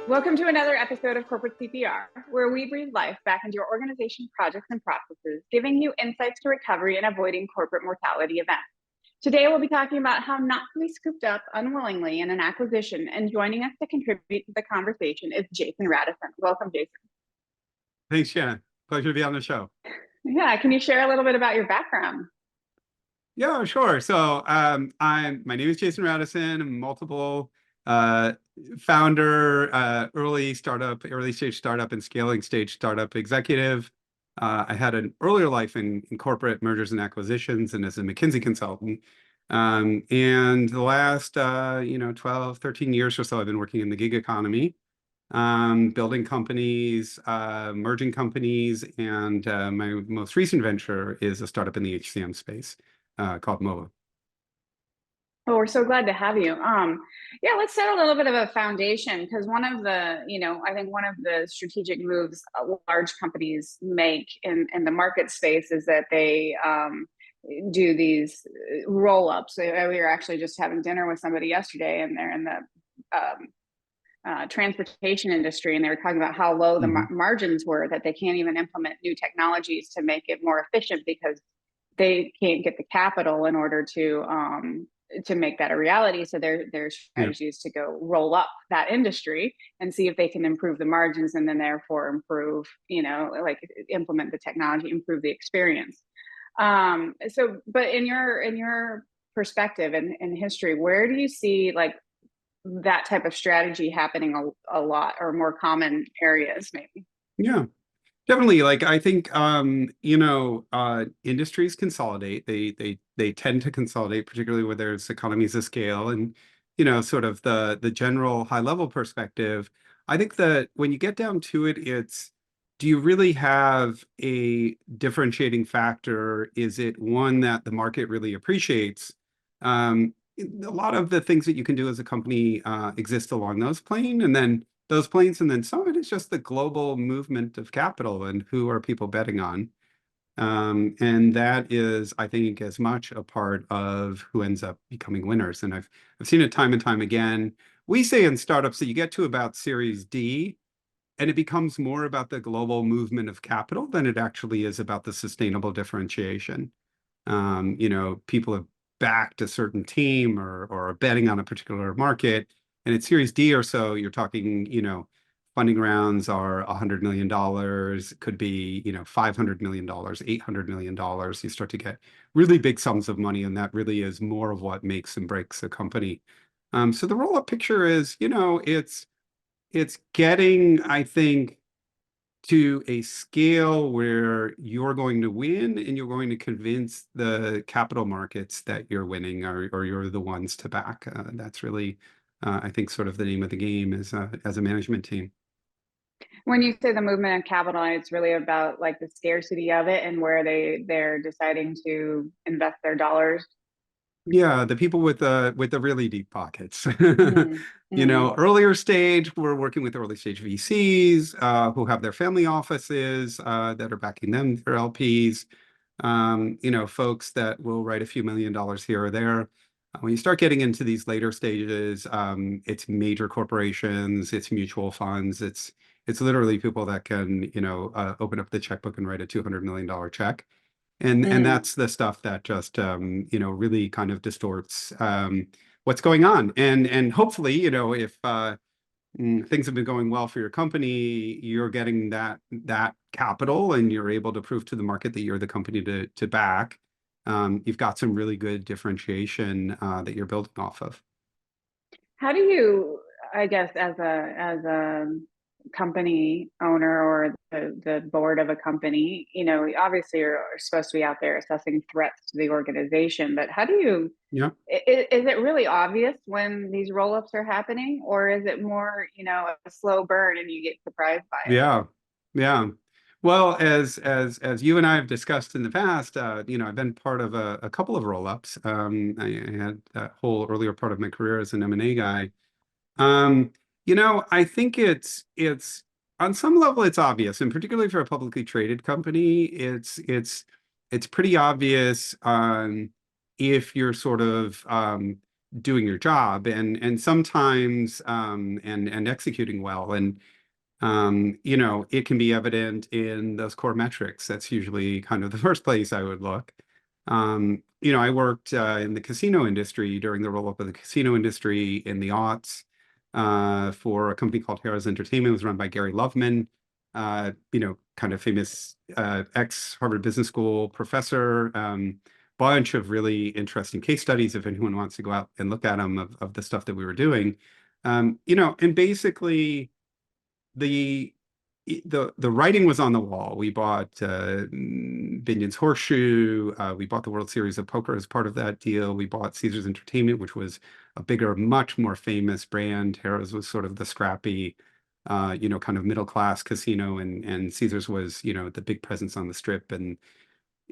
Welcome to another episode of Corporate CPR, where we breathe life back into your organization projects and processes, giving you insights to recovery and avoiding corporate mortality events. Today, we'll be talking about how not to be scooped up unwillingly in an acquisition, and joining us to contribute to the conversation is Jason Radisson. Welcome, Jason. Thanks, Shannon. Pleasure to be on the show. Yeah, can you share a little bit about your background? Yeah, sure. So my name is Jason Radisson. I'm multiple founder, early stage startup and scaling stage startup executive. I had an earlier life in corporate mergers and acquisitions and as a McKinsey consultant. And the last 12, 13 years or so, I've been working in the gig economy, building companies, merging companies, and my most recent venture is a startup in the HCM space called Movo. Oh, we're so glad to have you. Yeah, let's set a little bit of a foundation because one of the, I think one of the strategic moves large companies make in the market space is that they do these roll-ups. We were actually just having dinner with somebody yesterday, and they're in the transportation industry, and they were talking about how low the margins were, that they can't even implement new technologies to make it more efficient because they can't get the capital in order to make that a reality. So their strategy is to go roll up that industry and see if they can improve the margins, and then therefore improve, like implement the technology, improve the experience. But in your perspective and history, where do you see like that type of strategy happening a lot, or more common areas maybe? Yeah. Definitely. Like I think industries consolidate. They tend to consolidate, particularly where there's economies of scale and sort of the general high level perspective. I think that when you get down to it, it's, do you really have a differentiating factor? Is it one that the market really appreciates? A lot of the things that you can do as a company exist along those planes, and then some of it is just the global movement of capital and who are people betting on. And that is, I think, as much a part of who ends up becoming winners. And I've seen it time and time again. We say in startups that you get to about Series D, and it becomes more about the global movement of capital than it actually is about the sustainable differentiation. People have backed a certain team or are betting on a particular market. And at Series D or so, you're talking, funding rounds are $100 million, could be, $500 million, $800 million. You start to get really big sums of money, and that really is more of what makes and breaks a company. So the roll-up picture is, it's getting, I think, to a scale where you're going to win and you're going to convince the capital markets that you're winning, or you're the ones to back. That's really, I think, sort of the name of the game as a management team. When you say the movement of capital, it's really about like the scarcity of it and where they're deciding to invest their dollars. Yeah, the people with the really deep pockets. Mm-hmm. Earlier stage, we're working with early stage VCs who have their family offices that are backing them, their LPs. Folks that will write a few $1 million here or there. When you start getting into these later stages, it's major corporations, it's mutual funds, it's literally people that can open up the checkbook and write a $200 million check. And that's the stuff that just really kind of distorts what's going on. And hopefully, if things have been going well for your company, you're getting that capital and you're able to prove to the market that you're the company to back. You've got some really good differentiation that you're building off of. How do you, I guess, as a company owner or the board of a company, obviously you're supposed to be out there assessing threats to the organization, but how do you, is it really obvious when these roll-ups are happening, or is it more, a slow burn and you get surprised by it? Yeah. Well, as you and I have discussed in the past, I've been part of a couple of roll-ups. I had that whole earlier part of my career as an M&A guy. I think it's on some level it's obvious, and particularly for a publicly traded company, it's pretty obvious if you're sort of doing your job and sometimes and executing well. And you know, it can be evident in those core metrics. That's usually kind of the first place I would look. You know, I worked in the casino industry during the roll-up of the casino industry in the aughts for a company called Harrah's Entertainment. It was run by Gary Loveman, you know, kind of famous ex-Harvard Business School professor. Bunch of really interesting case studies if anyone wants to go out and look at them of the stuff that we were doing. You know, and basically the the writing was on the wall. We bought Binion's Horseshoe. We bought the World Series of Poker as part of that deal. We bought Caesars Entertainment, which was a bigger, much more famous brand. Harrah's was sort of the scrappy, you know, kind of middle class casino, and Caesars was, you know, the big presence on the Strip and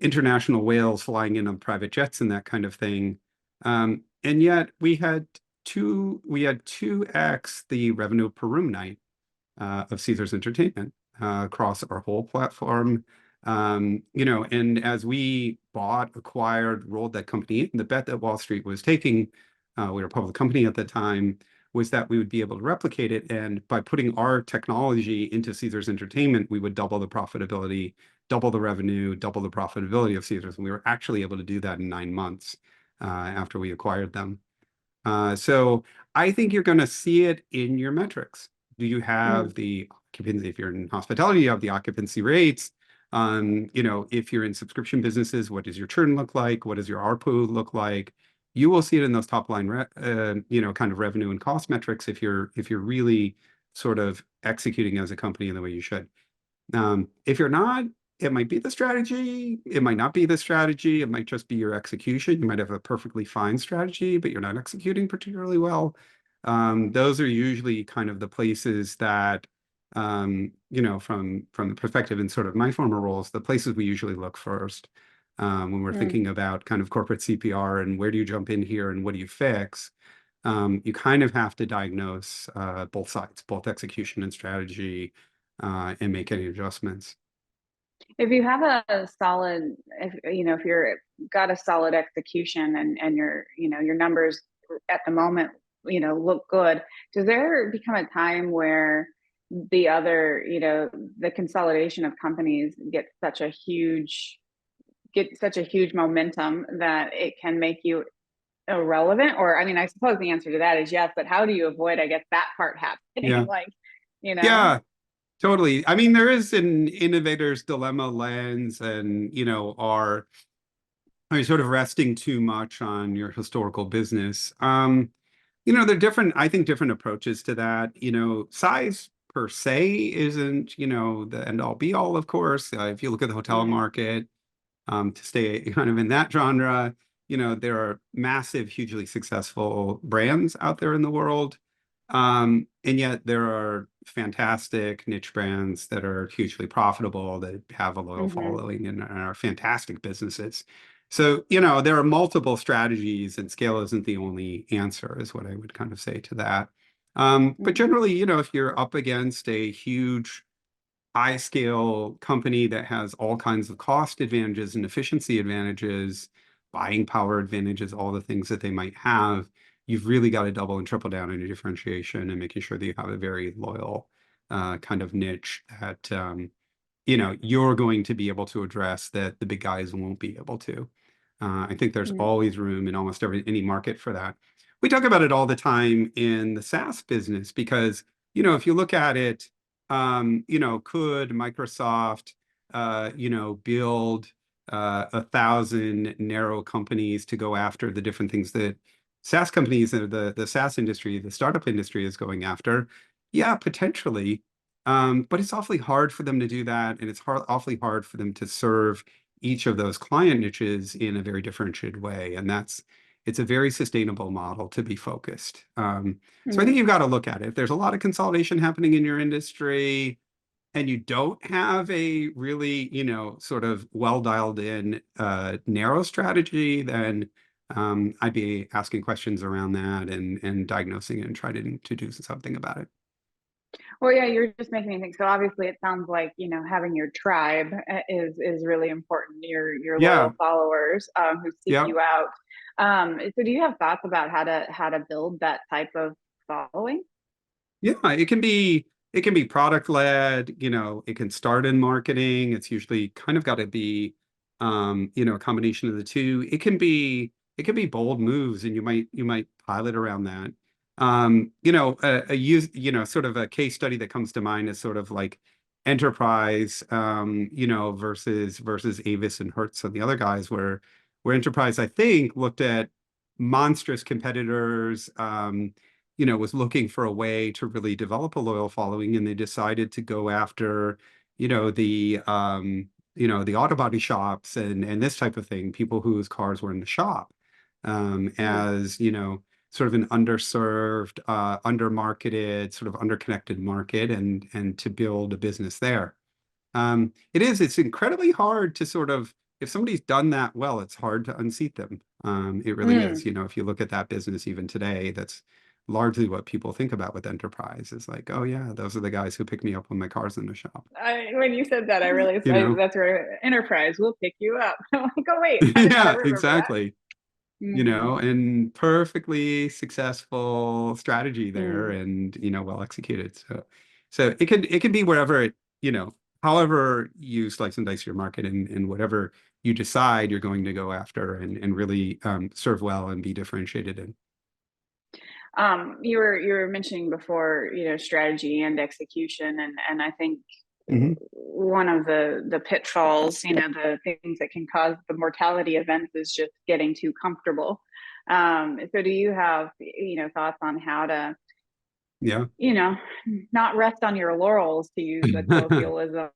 international whales flying in on private jets and that kind of thing. And yet we had 2x the revenue per room night of Caesars Entertainment across our whole platform. You know, and as we bought, acquired, rolled that company in, the bet that Wall Street was taking, we were a public company at the time, was that we would be able to replicate it. And by putting our technology into Caesars Entertainment, we would double the profitability, double the revenue, double the profitability of Caesars. And we were actually able to do that in 9 months after we acquired them. So I think you're going to see it in your metrics. Do you have the occupancy? If you're in hospitality, you have the occupancy rates. You know, if you're in subscription businesses, what does your churn look like? What does your ARPU look like? You will see it in those top line, you know, kind of revenue and cost metrics if you're really sort of executing as a company in the way you should. If you're not, it might be the strategy. It might not be the strategy. It might just be your execution. You might have a perfectly fine strategy, but you're not executing particularly well. Those are usually kind of the places that, you know, from the perspective in sort of my former roles, the places we usually look first when we're thinking about kind of corporate CPR and where do you jump in here and what do you fix? You kind of have to diagnose both sides, both execution and strategy, and make any adjustments. If you have a solid, if you know, if you're got a solid execution and your, you know, your numbers at the moment, you know, look good, does there become a time where the other, you know, the consolidation of companies get such a huge momentum that it can make you irrelevant? Or I mean, I suppose the answer to that is yes, but how do you avoid, I guess, that part happening? Yeah. Like, you know? Yeah. Totally. I mean, there is an innovator's dilemma lens, and you know, are you sort of resting too much on your historical business? You know, there are different, I think, different approaches to that. You know, size per se isn't, you know, the end all be all, of course. If you look at the hotel market, to stay kind of in that genre, you know, there are massive, hugely successful brands out there in the world. And yet there are fantastic niche brands that are hugely profitable, that have a loyal following and are fantastic businesses. So, you know, there are multiple strategies, and scale isn't the only answer, is what I would kind of say to that. But generally, you know, if you're up against a huge high scale company that has all kinds of cost advantages and efficiency advantages, buying power advantages, all the things that they might have, you've really got to double and triple down on your differentiation and making sure that you have a very loyal kind of niche that you know, you're going to be able to address that the big guys won't be able to. I think there's always room in almost any market for that. We talk about it all the time in the SaaS business because, you know, if you look at it, you know, could Microsoft, you know, build 1,000 narrow companies to go after the different things that SaaS companies and the SaaS industry, the startup industry is going after? Yeah, potentially. But it's awfully hard for them to do that, and it's awfully hard for them to serve each of those client niches in a very differentiated way. And it's a very sustainable model to be focused. So I think you've got to look at it. If there's a lot of consolidation happening in your industry, and you don't have a really, you know, sort of well dialed in narrow strategy, then I'd be asking questions around that and diagnosing it and trying to do something about it. Well, yeah, you're just making me think. So obviously, it sounds like having your tribe is really important. Your Yeah, loyal followers who seek yeah. you out. So, do you have thoughts about how to build that type of following? Yeah, it can be product led, you know, it can start in marketing. It's usually kind of got to be you know, a combination of the two. It can be bold moves and you might pilot around that. You know, you know, sort of a case study that comes to mind is sort of like Enterprise you know, versus Avis and Hertz and the other guys where Enterprise, I think, looked at monstrous competitors you know, was looking for a way to really develop a loyal following, and they decided to go after, you know, you know, the auto body shops and this type of thing, people whose cars were in the shop, Mm, as, you know, sort of an underserved, undermarketed, sort of underconnected market and to build a business there. It's incredibly hard to sort of, if somebody's done that well, it's hard to unseat them. It really is. mm. You know, if you look at that business even today, that's largely what people think about with enterprise is like, oh yeah, those are the guys who pick me up when my car's in the shop. When you said that, You know? that's where Enterprise will pick you up. I'm like, oh wait, I Yeah, remember that. exactly. You Mm, know, and perfectly successful strategy there mm. and, you know, well executed. So it can be wherever it, you know, however you slice and dice your market and whatever you decide you're going to go after and really serve well and be differentiated in. You were mentioning before, strategy and execution, and I think Hmm. one of the pitfalls, the things that can cause the mortality events is just getting too comfortable. So do you have, thoughts on how to, Yeah. you know, not rest on your laurels, to use a colloquialism?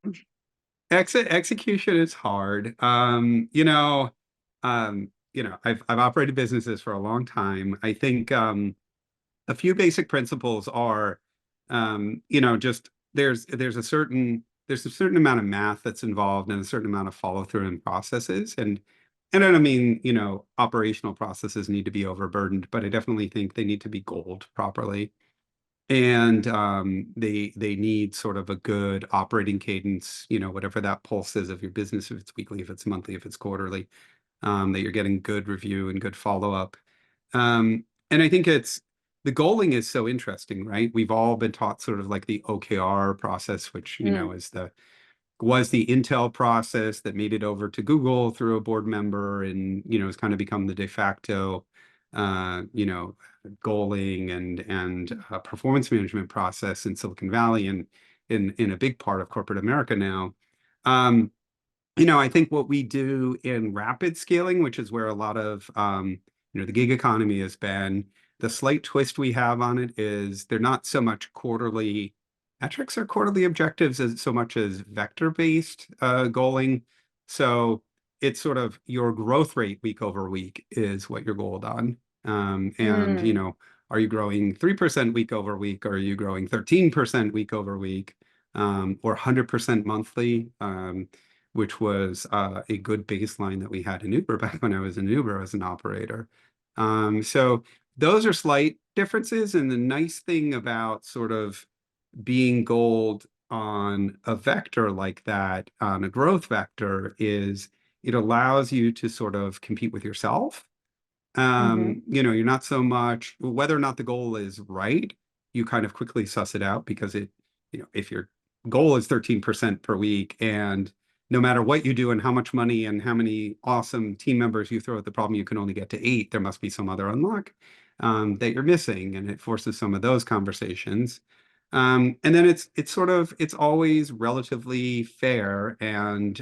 Execution is hard. You know, I've operated businesses for a long time. I think a few basic principles are, you know, just there's a certain amount of math that's involved and a certain amount of follow through in processes. And I don't mean, you know, operational processes need to be overburdened, but I definitely think they need to be goaled properly. And they need sort of a good operating cadence, you know, whatever that pulse is of your business, if it's weekly, if it's monthly, if it's quarterly, that you're getting good review and good follow up. And I think it's the goaling is so interesting, right? We've all been taught sort of like the OKR process, which, you know, Mm, is the was the Intel process that made it over to Google through a board member and, you know, has kind of become the de facto, you know, goaling and performance management process in Silicon Valley and in a big part of corporate America now. Um, you know, I think what we do in rapid scaling, which is where a lot of you know, the gig economy has been, the slight twist we have on it is they're not so much quarterly metrics or quarterly objectives as so much as vector-based goaling. So it's sort of your growth rate week over week is what you're goaled on. And, you mm, know, are you growing 3% week over week? Or are you growing 13% week over week? Or 100% monthly? Which was a good baseline that we had in Uber back when I was in Uber as an operator. So those are slight differences. And the nice thing about sort of being gold on a vector like that, on a growth vector, is it allows you to sort of compete with yourself. mm-hmm, You know, you're not so much whether or not the goal is right, you kind of quickly suss it out because it, you know, if your goal is 13% per week and no matter what you do and how much money and how many awesome team members you throw at the problem, you can only get to 8, there must be some other unlock that you're missing. And it forces some of those conversations. And then it's sort of it's always relatively fair and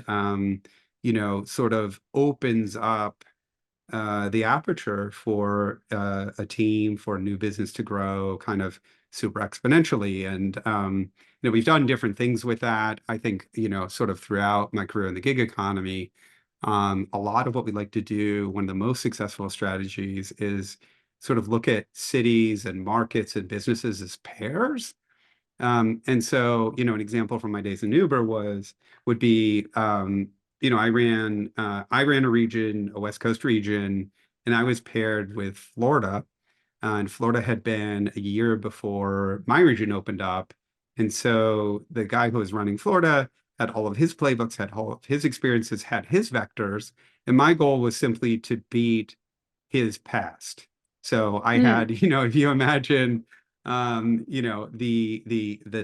you know, sort of opens up the aperture for a team, for a new business to grow kind of super exponentially. And, you know, we've done different things with that. I think, you know, sort of throughout my career in the gig economy, a lot of what we like to do, one of the most successful strategies is sort of look at cities and markets and businesses as pairs. And so, you know, an example from my days in Uber would be, you know, I ran a region, a West Coast region, and I was paired with Florida. And Florida had been a year before my region opened up. And so the guy who was running Florida had all of his playbooks, had all of his experiences, had his vectors. And my goal was simply to beat his past. So I had, Mm. if you imagine, the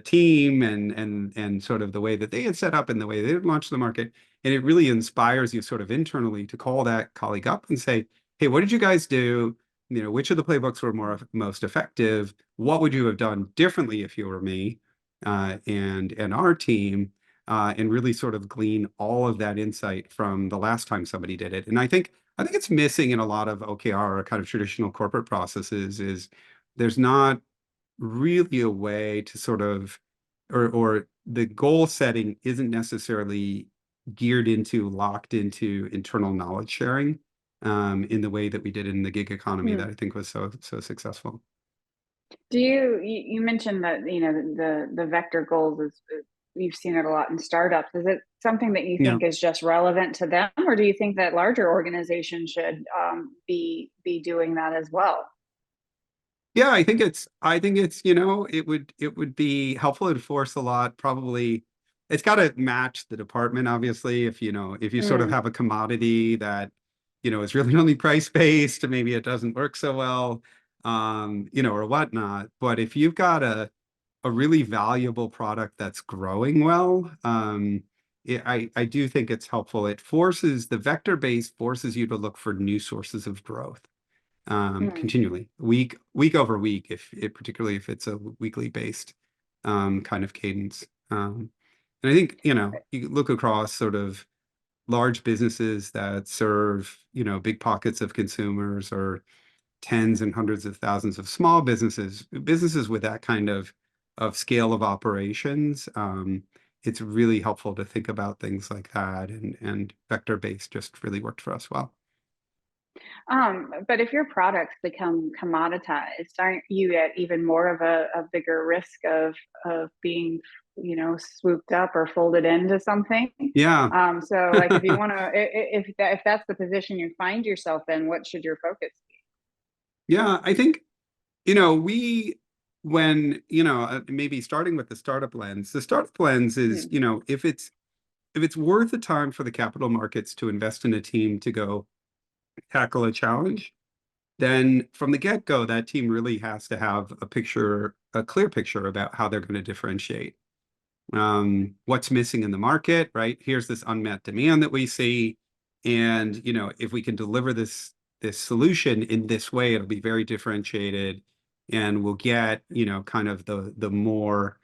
team and sort of the way that they had set up and the way they had launched the market, and it really inspires you sort of internally to call that colleague up and say, "Hey, what did you guys do? Which of the playbooks were most effective? What would you have done differently if you were me and our team?" And really sort of glean all of that insight from the last time somebody did it. And I think it's missing in a lot of OKR or kind of traditional corporate processes is there's not really a way to sort of or the goal setting isn't necessarily geared into locked into internal knowledge sharing in the way that we did in the gig economy that Mm. I think was so successful. Do you mentioned that, the vector goals is you've seen it a lot in startups. Is it something that you Yeah. think is just relevant to them, or do you think that larger organizations should be doing that as well? Yeah, I think it's, it would be helpful to force a lot, probably it's got to match the department, obviously. If you sort of Mm. have a commodity that, is really only price based, maybe it doesn't work so well, or whatnot. But if you've got a really valuable product that's growing well, I do think it's helpful. The vector base forces you to look for new sources of growth Mm. continually, week over week, particularly if it's a weekly based kind of cadence. And I think, you look across sort of large businesses that serve, big pockets of consumers or tens and hundreds of thousands of small businesses with that kind of scale of operations. It's really helpful to think about things like that, and vector based just really worked for us well. But if your products become commoditized, aren't you at even more of a bigger risk of being, swooped up or folded into something? Yeah. So like if you want to, if that's the position you find yourself in, what should your focus Yeah, I think, we, when, maybe starting with the startup lens is, be? if it's worth the time for the capital markets to invest in a team to go tackle a challenge, then from the get-go, that team really has to have a clear picture about how they're going to differentiate. What's missing in the market, right? Here's this unmet demand that we see. And, if we can deliver this solution in this way, it'll be very differentiated and we'll get, kind of the more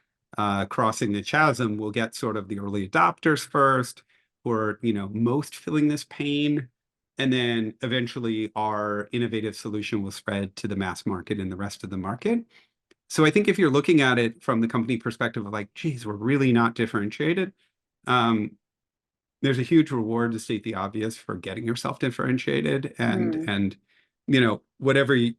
crossing the chasm, we'll get sort of the early adopters first, who are, most feeling this pain. And then eventually our innovative solution will spread to the mass market and the rest of the market. So I think if you're looking at it from the company perspective of like, geez, we're really not differentiated, um, there's a huge reward to state the obvious for getting yourself differentiated and Mm. and whatever you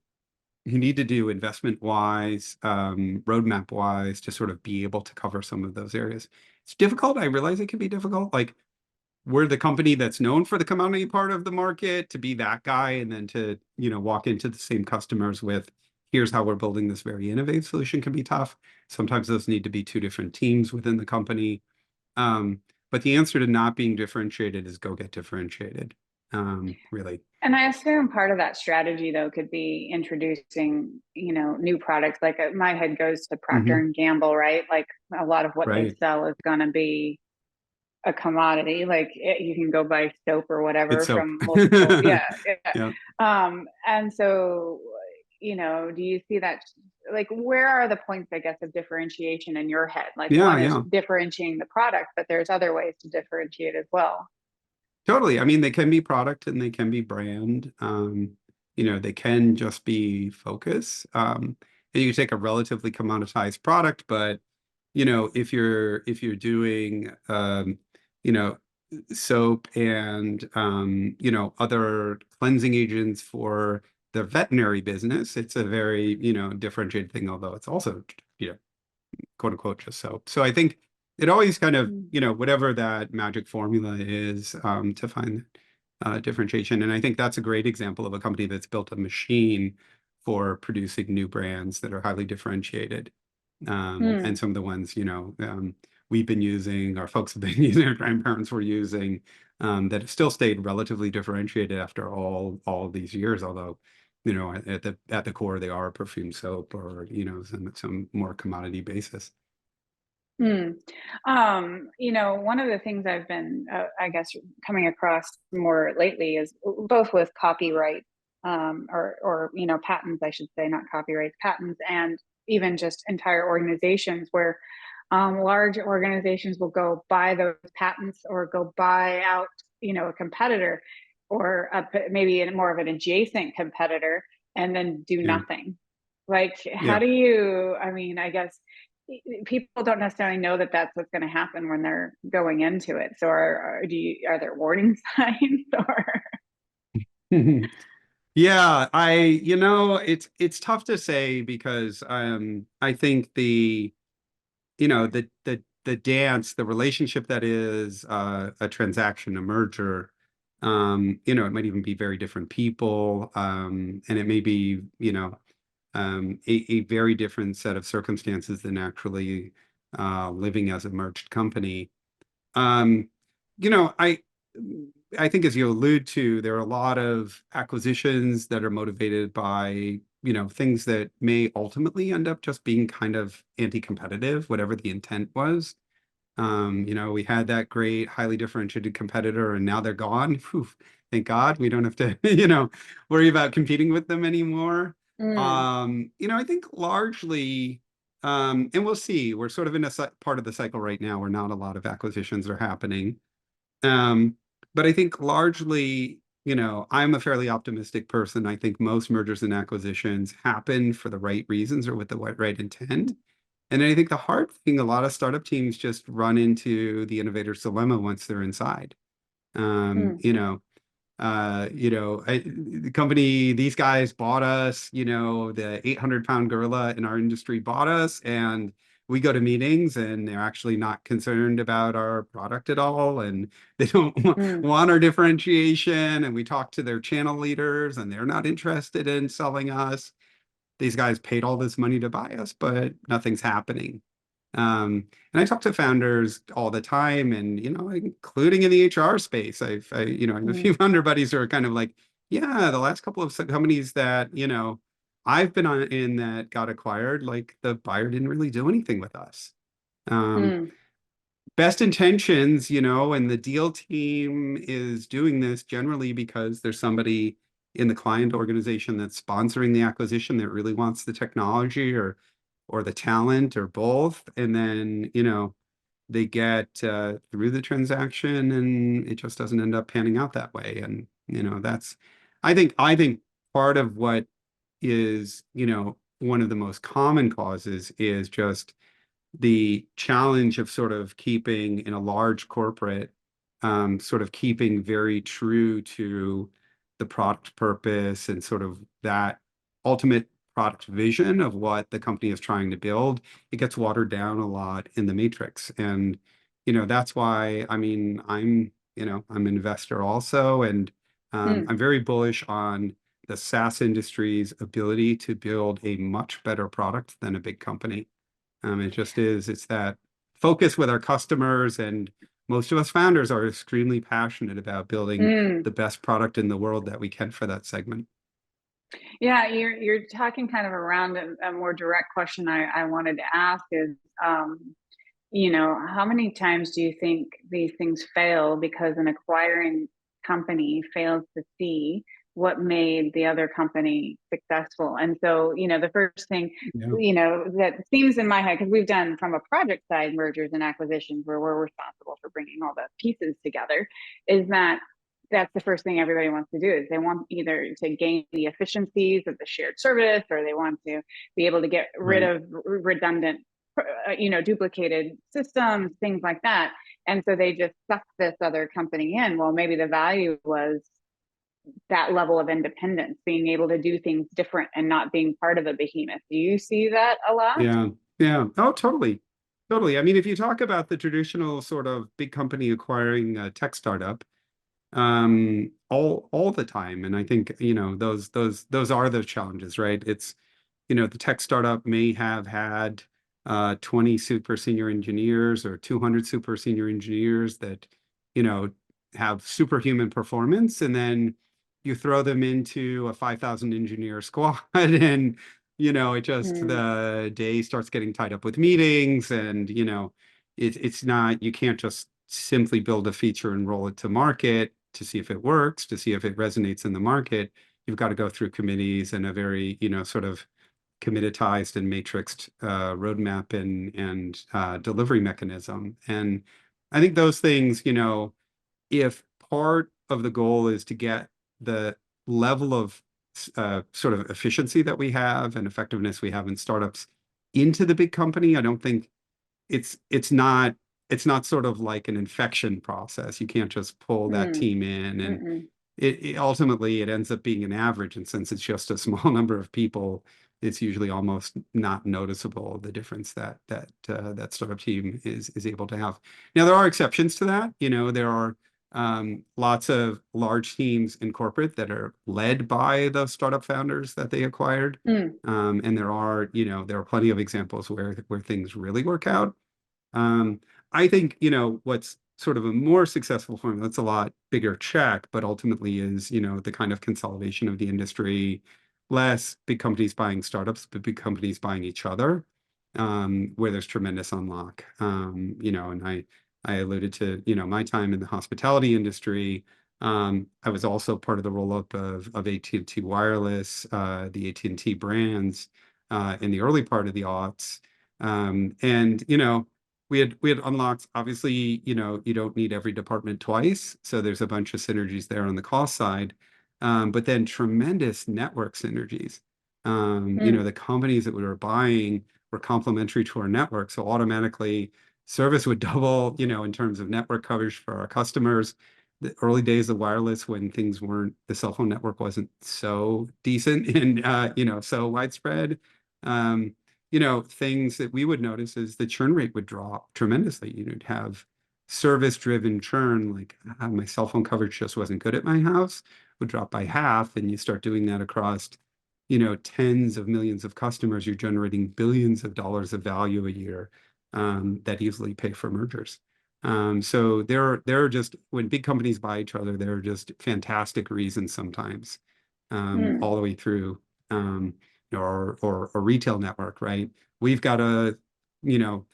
need to do investment wise, roadmap wise to sort of be able to cover some of those areas. It's difficult. I realize it can be difficult. Like we're the company that's known for the commodity part of the market to be that guy and then to, walk into the same customers with, here's how we're building this very innovative solution can be tough. Sometimes those need to be two different teams within the company. But the answer to not being differentiated is go get differentiated. Really. And I assume part of that strategy, though, could be introducing, new products. Like my head goes to Procter Hmm. and Gamble, right? Like a lot of what they Right. sell is going to be a commodity. Like you can go buy soap or whatever It's soap. from multiple, yeah, yeah. Yeah. And so, do you see that? Like, where are the points, I guess, of differentiation in your head? Like, Yeah. one is Yeah. differentiating the product, but there's other ways to differentiate as well. Totally. I mean, they can be product and they can be brand. They can just be focus. And you take a relatively commoditized product, but if you're doing you know, soap and other cleansing agents for the veterinary business, it's a very, differentiated thing, although it's also, you know, quote unquote just soap. So I think it always kind of, Mm. whatever that magic formula is, to find differentiation. And I think that's a great example of a company that's built a machine for producing new brands that are highly differentiated. Mm. And some of the ones, we've been using, our folks have been using, our grandparents were using, that have still stayed relatively differentiated after all of these years, although, at the core, they are a perfume soap or, some more commodity basis. Hmm. One of the things I've been, I guess, coming across more lately is both with copyright, or patents, I should say, not copyrights, patents, and even just entire organizations where large organizations will go buy those patents or go buy out, a competitor or maybe more of an adjacent competitor and then do Yeah. nothing. Like, how Yeah. do you, I mean, I guess people don't necessarily know that that's what's going to happen when they're going into it. So are there warning signs or? Yeah, it's tough to say because I think the dance, the relationship that is a transaction, a merger, it might even be very different people, and it may be, a very different set of circumstances than actually living as a merged company. Um, you know, I think as you allude to, there are a lot of acquisitions that are motivated by, things that may ultimately end up just being kind of anti-competitive, whatever the intent was. We had that great, highly differentiated competitor, and now they're gone. Whew, thank God we don't have to, worry about competing with them anymore. Mm, I think largely, and we'll see, we're sort of in a part of the cycle right now where not a lot of acquisitions are happening. Um, but I think largely, I'm a fairly optimistic person. I think most mergers and acquisitions happen for the right reasons or with the right intent. And then I think the hard thing, a lot of startup teams just run into the innovator's dilemma once they're inside. Um, mm, you know, the company, these guys bought us, the 800-pound gorilla in our industry bought us, and we go to meetings and they're actually not concerned about our product at all. And they don't mm, want our differentiation. And we talk to their channel leaders and they're not interested in selling us. These guys paid all this money to buy us, but nothing's happening. And I talk to founders all the time, and including in the HR space, I have a few mm, founder buddies who are kind of like, yeah, the last couple of companies that I've been in that got acquired, like the buyer didn't really do anything with us. Um, mm, Best intentions, and the deal team is doing this generally because there's somebody in the client organization that's sponsoring the acquisition that really wants the technology or the talent or both. And then, they get through the transaction and it just doesn't end up panning out that way. And, that's I think part of what is, one of the most common causes is just the challenge of sort of keeping in a large corporate, sort of keeping very true to the product purpose and sort of that ultimate product vision of what the company is trying to build. It gets watered down a lot in the matrix. And, that's why, I mean, I'm an investor also, and mm. I'm very bullish on the SaaS industry's ability to build a much better product than a big company. It just is. It's that focus with our customers, and most of us founders are extremely passionate about building Mm. the best product in the world that we can for that segment. Yeah, you're talking kind of around a more direct question I wanted to ask is, how many times do you think these things fail because an acquiring company fails to see what made the other company successful? And so, the first thing, Yeah. that seems in my head, because we've done from a project side mergers and acquisitions where we're responsible for bringing all the pieces together, is that that's the first thing everybody wants to do is they want either to gain the efficiencies of the shared service or they want to be able to get rid Right. of redundant duplicated systems, things like that. And so they just suck this other company in. Well, maybe the value was that level of independence, being able to do things different and not being part of a behemoth. Do you see that a lot? Yeah. Yeah. Oh, totally. Totally. I mean, if you talk about the traditional sort of big company acquiring a tech startup, all the time, and I think, those are the challenges, right? It's, the tech startup may have had 20 super senior engineers or 200 super senior engineers that, you know, have superhuman performance, and then you throw them into a 5,000 engineer squad and, you know, it just, Mm, the day starts getting tied up with meetings and, you know, it's not, you can't just simply build a feature and roll it to market to see if it works, to see if it resonates in the market. You've got to go through committees and a very, you know, sort of committitized and matrixed roadmap and delivery mechanism. And I think those things, you know, if part of the goal is to get the level of sort of efficiency that we have and effectiveness we have in startups into the big company, I don't think it's not it's not sort of like an infection process. You can't just pull that mm, team in and mm-mm, it ultimately it ends up being an average. And since it's just a small number of people, it's usually almost not noticeable the difference that startup team is able to have. Now there are exceptions to that. You know, there are lots of large teams in corporate that are led by the startup founders that they acquired. mm, And there are, you know, there are plenty of examples where things really work out. Um, I think, you know, what's sort of a more successful form, that's a lot bigger check, but ultimately is, you know, the kind of consolidation of the industry, less big companies buying startups, but big companies buying each other, where there's tremendous unlock. You know, and I alluded to, you know, my time in the hospitality industry. I was also part of the roll-up of AT&T Wireless, the AT&T brands, in the early part of the aughts. And, you know, we had unlocks. Obviously, you know, you don't need every department twice, so there's a bunch of synergies there on the cost side. But then tremendous network synergies. You know, mm, the companies that we were buying were complementary to our network, so automatically service would double, you know, in terms of network coverage for our customers. The early days of wireless, when things weren't, the cell phone network wasn't so decent and you know, so widespread. Um, you know, things that we would notice is the churn rate would drop tremendously. You'd have service-driven churn, like my cell phone coverage just wasn't good at my house, would drop by half, and you start doing that across, you know, tens of millions of customers. You're generating billions of dollars of value a year that easily pay for mergers. So there are just when big companies buy each other, there are just fantastic reasons sometimes, mm, all the way through. Or a retail network, right? We've got a, you know,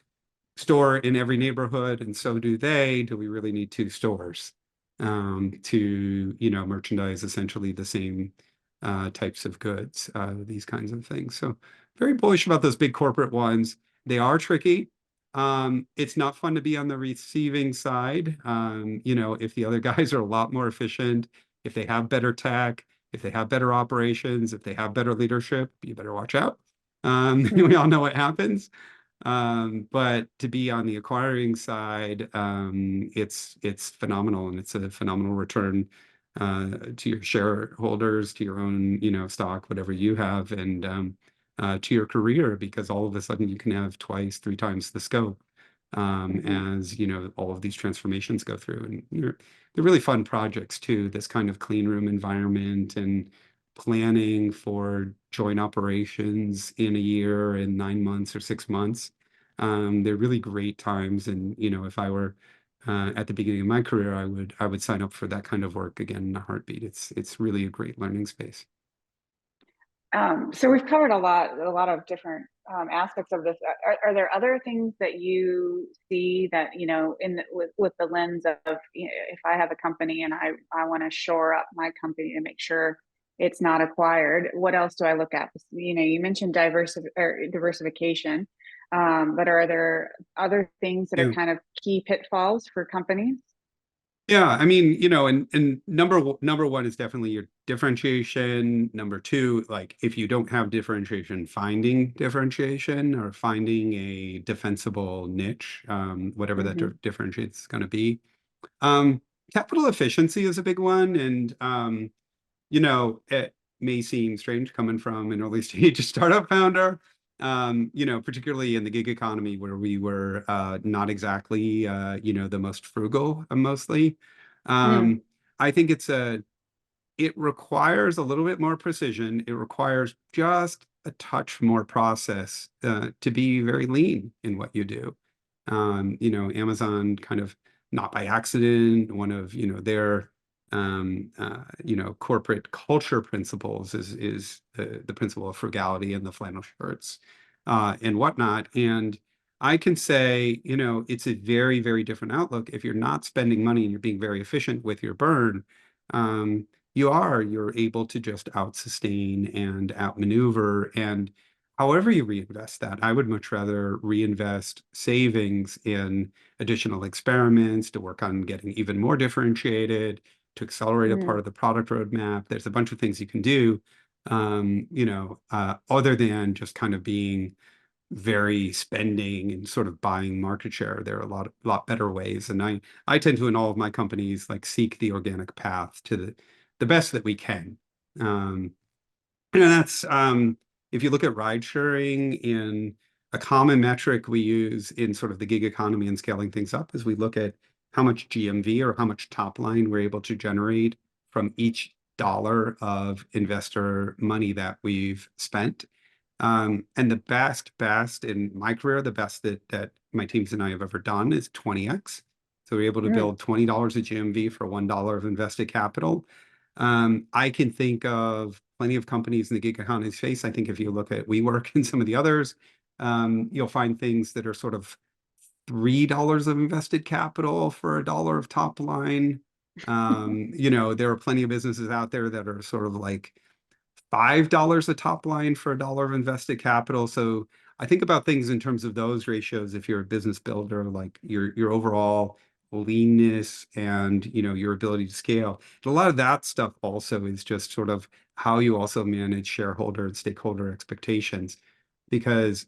store in every neighborhood, and so do they. Do we really need two stores to, you know, merchandise essentially the same types of goods, these kinds of things? So very bullish about those big corporate ones. They are tricky. It's not fun to be on the receiving side. You know, if the other guys are a lot more efficient, if they have better tech, if they have better operations, if they have better leadership, you better watch out. We mm, all know what happens. But to be on the acquiring side, it's phenomenal, and it's a phenomenal return to your shareholders, to your own, you know, stock, whatever you have, and to your career, because all of a sudden you can have twice, three times the scope mhm, as, you know, all of these transformations go through. And they're really fun projects too, this kind of clean room environment and planning for joint operations in a year and 9 months or 6 months. They're really great times. And, you know, if I were at the beginning of my career, I would sign up for that kind of work again in a heartbeat. It's really a great learning space. So we've covered a lot of different aspects of this. Are there other things that you see that, you know, with the lens of, you know, if I have a company and I want to shore up my company to make sure it's not acquired, what else do I look at? You know, you mentioned diversification, but are there other things that are Yeah. kind of key pitfalls for companies? Yeah, I mean, you know, and number one is definitely your differentiation. Number two, like if you don't have differentiation, finding differentiation or finding a defensible niche, whatever that Hmm. differentiates is going to be. Um, Capital efficiency is a big one, and you know, it may seem strange coming from an early stage startup founder, you know, particularly in the gig economy where we were not exactly, you know, the most frugal mostly. Mm, Um, I think it requires a little bit more precision. It requires just a touch more process to be very lean in what you do. Amazon kind of not by accident, one of, their corporate culture principles is the principle of frugality and the flannel shirts and whatnot. And I can say, it's a very, very different outlook. If you're not spending money and you're being very efficient with your burn, you're able to just out sustain and outmaneuver. And however you reinvest that, I would much rather reinvest savings in additional experiments to work on getting even more differentiated, to accelerate a part Mm. of the product roadmap. There's a bunch of things you can do, other than just kind of being very spending and sort of buying market share. There are a lot better ways. And I tend to, in all of my companies, like seek the organic path to the best that we can. Um, that's if you look at ride sharing, in a common metric we use in sort of the gig economy and scaling things up is we look at how much GMV or how much top line we're able to generate from each dollar of investor money that we've spent. And the best in my career, the best that my teams and I have ever done is 20x. So we're able to Mm. build $20 of GMV for $1 of invested capital. I can think of plenty of companies in the gig economy space. I think if you look at WeWork and some of the others, you'll find things that are sort of $3 of invested capital for $1 of top line. There are plenty of businesses out there that are sort of like $5 a top line for $1 of invested capital. So I think about things in terms of those ratios. If you're a business builder, like your overall leanness and your ability to scale. And a lot of that stuff also is just sort of how you also manage shareholder and stakeholder expectations. Because,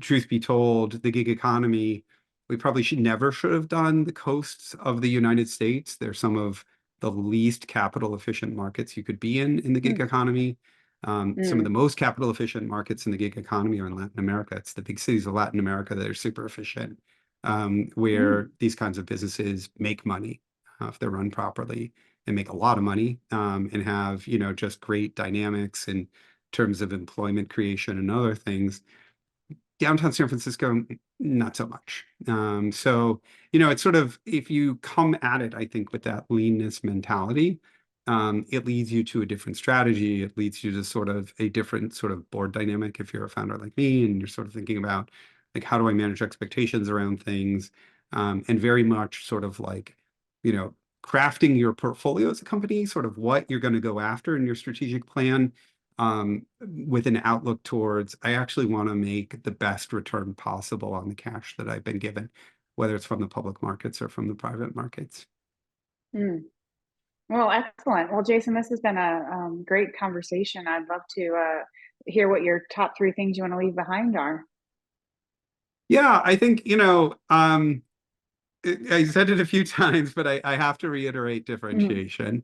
truth be told, the gig economy, we probably should have done the coasts of the United States. They're some of the least capital efficient markets you could be in the gig Mm. economy. Some of the Mm. most capital efficient markets in the gig economy are in Latin America. It's the big cities of Latin America that are super efficient, Mm. where these kinds of businesses make money if they're run properly, and make a lot of money, and have, just great dynamics in terms of employment creation and other things. Downtown San Francisco, not so much. So, it's sort of, if you come at it, I think, with that leanness mentality, it leads you to a different strategy. It leads you to sort of a different sort of board dynamic if you're a founder like me and you're sort of thinking about, like, how do I manage expectations around things? And very much sort of like, you know, crafting your portfolio as a company, sort of what you're going to go after in your strategic plan, with an outlook towards, I actually want to make the best return possible on the cash that I've been given, whether it's from the public markets or from the private markets. Mm. Well, excellent. Well, Jason, this has been a great conversation. I'd love to hear what your top three things you want to leave behind are. Yeah, I think, I said it a few times, but I have to reiterate Mm. differentiation.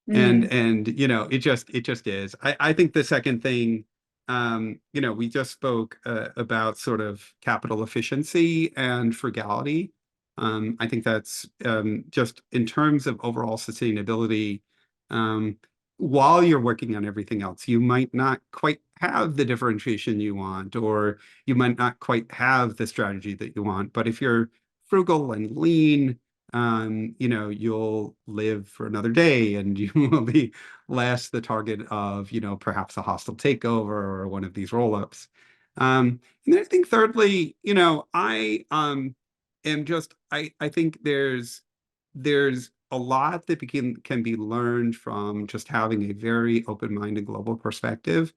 and Mm. and it just is. I think the second thing, we just spoke about sort of capital efficiency and frugality. I think that's, just in terms of overall sustainability. um, while you're working on everything else, you might not quite have the differentiation you want, or you might not quite have the strategy that you want. But if you're frugal and lean, you'll live for another day, and you will be less the target of, perhaps a hostile takeover or one of these roll-ups. And then I think thirdly, I think there's a lot that can be learned from just having a very open-minded global perspective.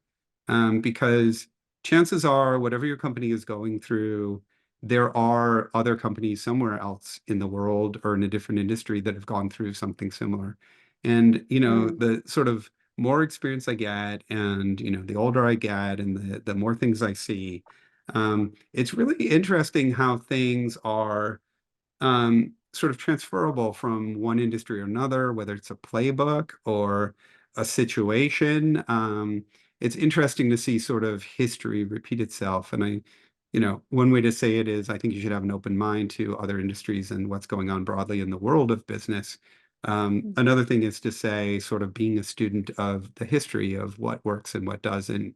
Because chances are, whatever your company is going through, there are other companies somewhere else in the world or in a different industry that have gone through something similar. And, Mm. the sort of more experience I get, and, the older I get, and the more things I see, it's really interesting how things are, sort of transferable from one industry or another, whether it's a playbook or a situation. It's interesting to see sort of history repeat itself. And one way to say it is, I think you should have an open mind to other industries and what's going on broadly in the world of business. Mhm. Another thing is to say, sort of being a student of the history of what works and what doesn't.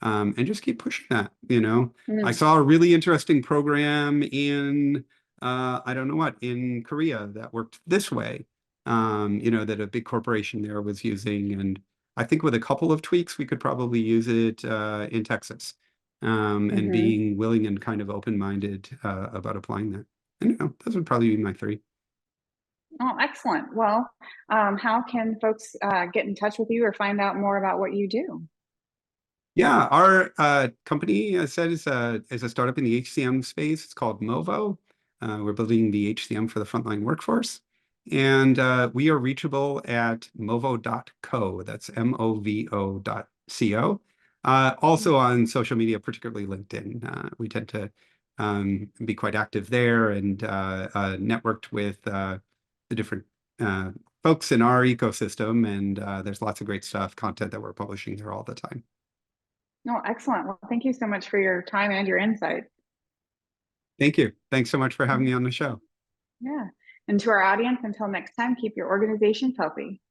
and just keep pushing that, you know. I Mm. saw a really interesting program in I don't know what, in Korea that worked this way, you know, that a big corporation there was using. And I think with a couple of tweaks, we could probably use it in Texas, and Hmm. being willing and kind of open-minded about applying that. And, you know, those would probably be my three. Oh, excellent. Well, how can folks get in touch with you or find out more about what you do? Yeah, our company, as I said, is a startup in the HCM space. It's called Movo. We're building the HCM for the frontline workforce. And we are reachable at movo.co. That's MOVO.co. Also on social media, particularly LinkedIn. We tend to be quite active there, and networked with the different uh, folks in our ecosystem. And there's lots of great stuff, content that we're publishing there all the time. No, excellent. Well, thank you so much for your time and your insight. Thank you. Thanks so much for having me on the show. Yeah. And to our audience, until next time, keep your organizations healthy.